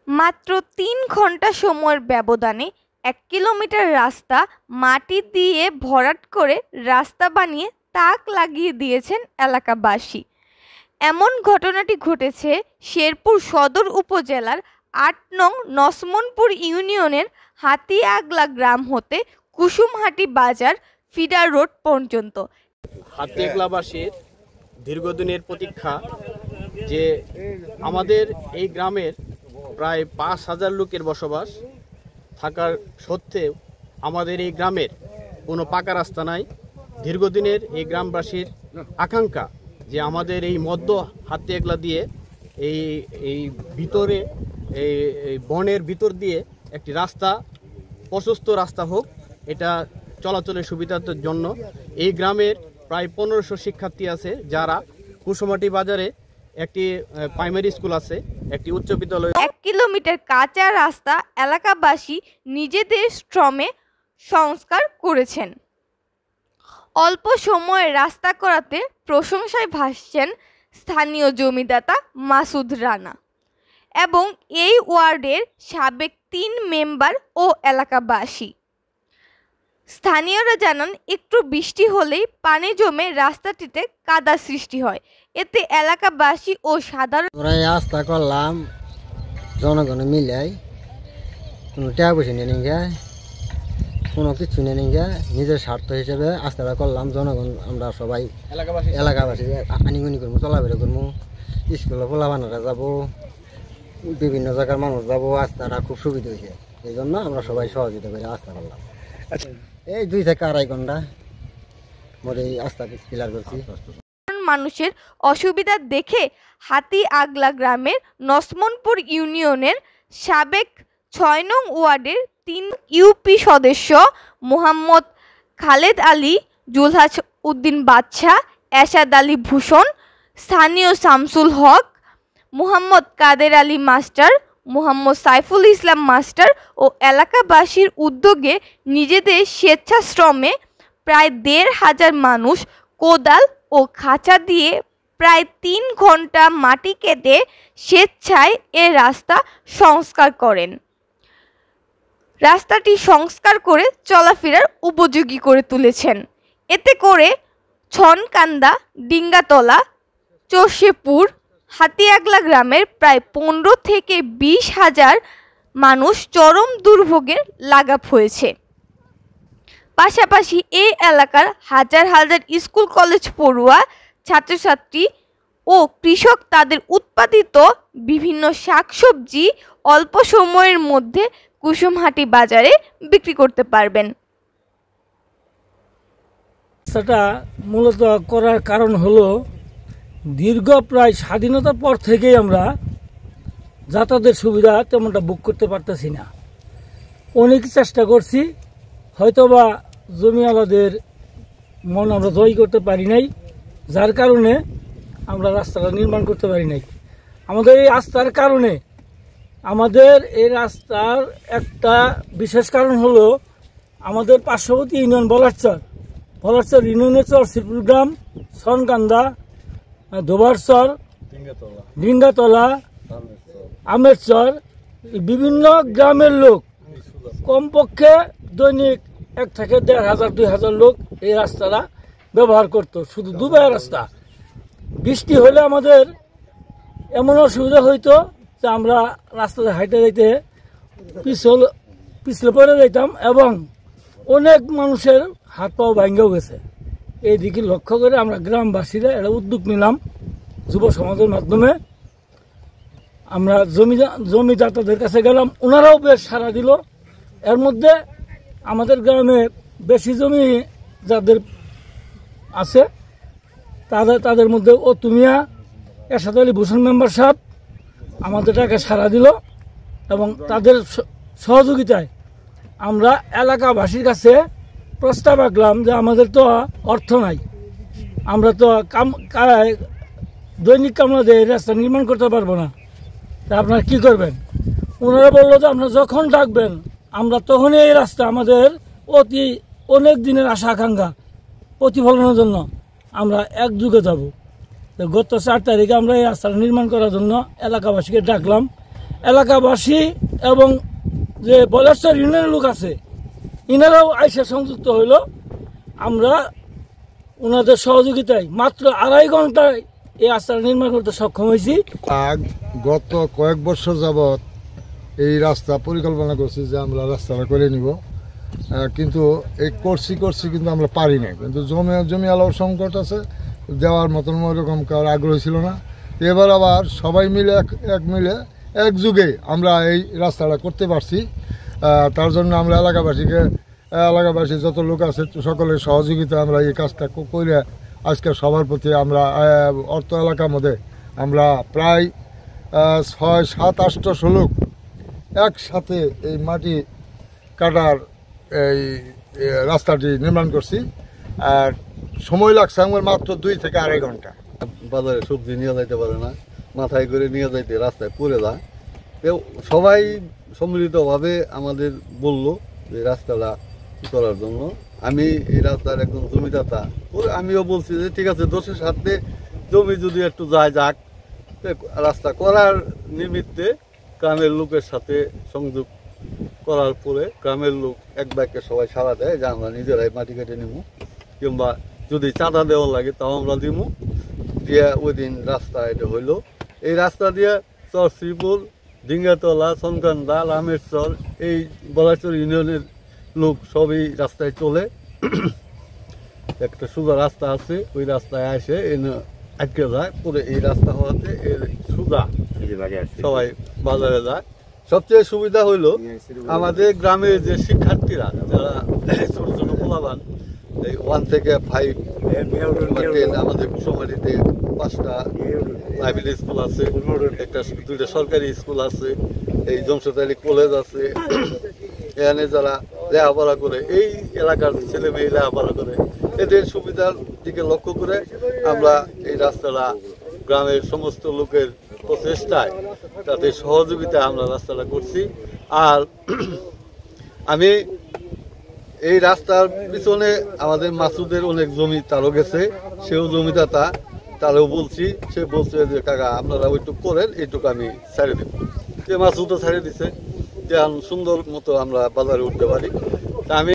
মাত্র ৩ ঘন্টা সময়ের ব্যবধানে ১ কিলোমিটার রাস্তা মাটি দিয়ে ভরাট করে রাস্তা বানিয়ে তাক লাগিয়ে দিয়েছেন এলাকাবাসী। এমন ঘটনাটি ঘটেছে শেরপুর সদর উপজেলার ৮ নং নসমনপুর ইউনিয়নের হাতিয়াগলা গ্রাম হতে কুসুমহাটি বাজার ফিডার রোড পর্যন্ত। হাতিয়াগলাবাসীর দীর্ঘদিনের প্রতীক্ষা যে আমাদের এই গ্রামের প্রায় ৫,০০০ লোকের বসবাস থাকার সত্ত্বেও আমাদের এই গ্রামের কোনো পাকা রাস্তা নাই। দীর্ঘদিনের এই গ্রামবাসীর আকাঙ্ক্ষা যে আমাদের এই মধ্য হাতিয়াগলা দিয়ে এই ভিতরে এই বনের ভিতর দিয়ে একটি রাস্তা, প্রশস্ত রাস্তা হোক, এটা চলাচলের সুবিধার জন্য এই গ্রামের প্রায় ১৫০০ শিক্ষার্থী আছে, যারা কুসুমহাটি বাজারে একটি প্রাইমারি স্কুল আছে, একটি উচ্চ বিদ্যালয়। ১ কিলোমিটার কাঁচা রাস্তা এলাকাবাসী নিজেদের শ্রমে সংস্কার করেছেন। অল্প সময়ে রাস্তা করাতে প্রশংসায় ভাসছেন স্থানীয় জমিদাতা মাসুদ রানা এবং এই ওয়ার্ডের সাবেক ৩ মেম্বার ও এলাকাবাসী। স্থানীয়রা জানান, একটু বৃষ্টি হলেই পানি জমে রাস্তাটিতে কাদা সৃষ্টি হয়। এতে এলাকাবাসী ও সাধারণ রাস্তা করলাম জনগণ মিলাই, কোনো টাকা পয়সা নিয়ে নিয়ে কোনো কিছু নিয়ে নিয়ে নিজের স্বার্থ হিসেবে রাস্তাটা করলাম। জনগণ আমরা সবাই এলাকাবাসী আনিগুনি করবো, চলাফেরা করবো, স্কুলে পোলাবানারা যাবো, বিভিন্ন জায়গার মানুষ যাবো, রাস্তাটা খুব সুবিধা হয়েছে। এই জন্য আমরা সবাই সহযোগিতা করে রাস্তা করলাম। এই ২ থেকে ২.৫ ঘন্টা মধ্যে এই রাস্তা ক্লিয়ার করছি। মানুষের অসুবিধা দেখে হাতিয়াগলা গ্রামের নসমনপুর ইউনিয়নের সাবেক ৬ নং ওয়ার্ডের ৩ ইউপি সদস্য মোহাম্মদ খালেদ আলী, জুলহাস উদ্দিন বাদশাহ, এরশাদ আলী ভূষণ, স্থানীয় শামসুল হক, মোহাম্মদ কাদের আলী মাস্টার, মোহাম্মদ সাইফুল ইসলাম মাস্টার ও এলাকাবাসীর উদ্যোগে নিজেদের স্বেচ্ছাশ্রমে প্রায় ১৫০০ মানুষ কোদাল ও খাঁচা দিয়ে প্রায় ৩ ঘন্টা মাটি কেটে স্বেচ্ছায় এ রাস্তা সংস্কার করেন। রাস্তাটি সংস্কার করে চলাফেরার উপযোগী করে তুলেছেন। এতে করে ছনকান্দা, ডিঙ্গাতলা, চষেপুর, হাতিয়াগলা গ্রামের প্রায় ১৫ থেকে ২০ হাজার মানুষ চরম দুর্ভোগের লাগাম হয়েছে। পাশাপাশি এই এলাকার হাজার হাজার স্কুল কলেজ পড়ুয়া ছাত্রছাত্রী ও কৃষক তাদের উৎপাদিত বিভিন্ন শাকসবজি অল্প সময়ের মধ্যে কুসুমহাটি বাজারে বিক্রি করতে পারবেন। রাস্তাটা মূলত করার কারণ হলো, দীর্ঘ প্রায় স্বাধীনতার পর থেকেই আমরা যাতায়াতের সুবিধা তেমনটা বুক করতে পারতেছি না। অনেক চেষ্টা করছি, হয়তোবা জমিওয়ালাদের মন আমরা জয় করতে পারি নাই, যার কারণে আমরা রাস্তাটা নির্মাণ করতে পারি নাই। আমাদের এই রাস্তার কারণে, আমাদের এই রাস্তার একটা বিশেষ কারণ হলো আমাদের পার্শ্ববর্তী ইউনিয়ন বলারচর ইউনিয়নের চর শিরপুর গ্রাম, ছনকান্দা, ধোবারচর, ডিঙ্গাতলা, আমেরচর, বিভিন্ন গ্রামের লোক কমপক্ষে দৈনিক ১ থেকে ১,৫০০-২,০০০ লোক এই রাস্তাটা ব্যবহার করত। শুধু দুবাইয়ের রাস্তা। বৃষ্টি হলে আমাদের এমন অসুবিধা হইতো যে আমরা রাস্তাতে হাইটে যাইতে পিছলে পড়ে যাইতাম এবং অনেক মানুষের হাত পাও ভাঙ্গেও গেছে। এই দিকে লক্ষ্য করে আমরা গ্রামবাসীরা একটা উদ্যোগ নিলাম যুব সমাজের মাধ্যমে। আমরা জমিদাতাদের কাছে গেলাম, ওনারাও বেশ সাড়া দিল। এর মধ্যে আমাদের গ্রামে বেশি জমি যাদের আছে তাদের মধ্যে তুমিয়া এরশাদ আলী ভূষণ মেম্বার সাহেব আমাদের টাকা সাড়া দিল এবং তাদের সহযোগিতায় আমরা এলাকাবাসীর কাছে প্রস্তাব রাখলাম যে আমাদের তো অর্থ নাই, আমরা তো দৈনিক কামলা দিয়ে রাস্তা নির্মাণ করতে পারবো না, তা আপনারা কী করবেন? ওনারা বললো যে আপনারা যখন ডাকবেন আমরা তখনই এই রাস্তা আমাদের অনেক দিনের আশা আকাঙ্ক্ষা প্রতিফলনের জন্য আমরা একযুগে যাব। গত ৪ তারিখে আমরা এই রাস্তাটা নির্মাণ করার জন্য এলাকাবাসীকে ডাকলাম এলাকাবাসী এবং যে বলেশ্বর ইউনিয়নের লোক আছে ইনারাও আইসা সংযুক্ত হইল। আমরা ওনাদের সহযোগিতায় মাত্র 2.5 ঘন্টায় এই রাস্তাটা নির্মাণ করতে সক্ষম হয়েছি। গত কয়েক বছর যাবৎ এই রাস্তা পরিকল্পনা করছি যে আমরা রাস্তাটা করে নিব, কিন্তু এই করছি কিন্তু আমরা পারি না। কিন্তু জমি আলোর সংকট আছে, দেওয়ার মতন ওরকম কারোর আগ্রহ ছিল না। এবার আবার সবাই মিলে একযুগে আমরা এই রাস্তাটা করতে পারছি। তার জন্য আমরা এলাকাবাসী যত লোক আছে সকলের সহযোগিতা আমরা এই কাজটা করে আজকে সবার প্রতি আমরা অর্থ এলাকার মধ্যে আমরা প্রায় 6, 7, 800 লোক একসাথে এই মাটি কাটার এই রাস্তাটি নির্মাণ করছি। আর সময় লাগছে আমার মাত্র 2 থেকে 2.5 ঘন্টা। বাজারে সবজি নিয়ে যাইতে পারে না, মাথায় করে নিয়ে যাইতে রাস্তায় পড়ে যায়। সবাই সম্মিলিতভাবে আমাদের বলল যে রাস্তাটা করার জন্য। আমি এই রাস্তার একজন জমিদাতা, আমিও বলছি যে ঠিক আছে, দোষের সাথে জমি যদি একটু যাক, রাস্তা করার নিমিত্তে গ্রামের লোকের সাথে সংযোগ করার পরে গ্রামের লোক এক বাক্যে সবাই সাড়া দেয় যে আমরা নিজেরাই মাটি কেটে নিব, কিংবা যদি চাঁদা দেওয়া লাগে তাও আমরা দিব। দিয়ে ওই দিন রাস্তা এটা হইল। এই রাস্তা দিয়ে চর শ্রীপুর, ডিঙ্গাতলা, সনকান্দা, রামেশ্বর, এই বলাচর ইউনিয়নের লোক সবই রাস্তায় চলে। একটা সোজা রাস্তা আছে, ওই রাস্তায় আসে আটকে যায় পরে। এই রাস্তা হওয়াতে এর সোজা সবাই বাজারে যায়। সবচেয়ে সুবিধা হইল আমাদের গ্রামের যে শিক্ষার্থীরা যারা ছোট ছোট পোলাবান, এই 1 থেকে 5, আমাদের কুশমারিতে 5টা প্রাইভেট স্কুল আছে, 2টা সরকারি স্কুল আছে, এই জমশেদ আলী কলেজ আছে। এখানে যারা লেখাপড়া করে, এই এলাকার ছেলে মেয়ে লেখাপড়া করে, এদের সুবিধার দিকে লক্ষ্য করে আমরা এই রাস্তাটা গ্রামের সমস্ত লোকের প্রচেষ্টায়, তাদের সহযোগিতায় আমরা রাস্তাটা করছি। আর আমি এই রাস্তার পিছনে আমাদের মাসুদের অনেক জমি তারও গেছে, সেও জমিদাতা, তারও বলছি, সে বলছে যে কাকা আপনারা ওইটুকু করেন, এইটুকু আমি ছেড়ে দেব। যে মাসুদও ছেড়ে দিছে যে সুন্দর মতো আমরা বাজারে উঠতে পারি। তা আমি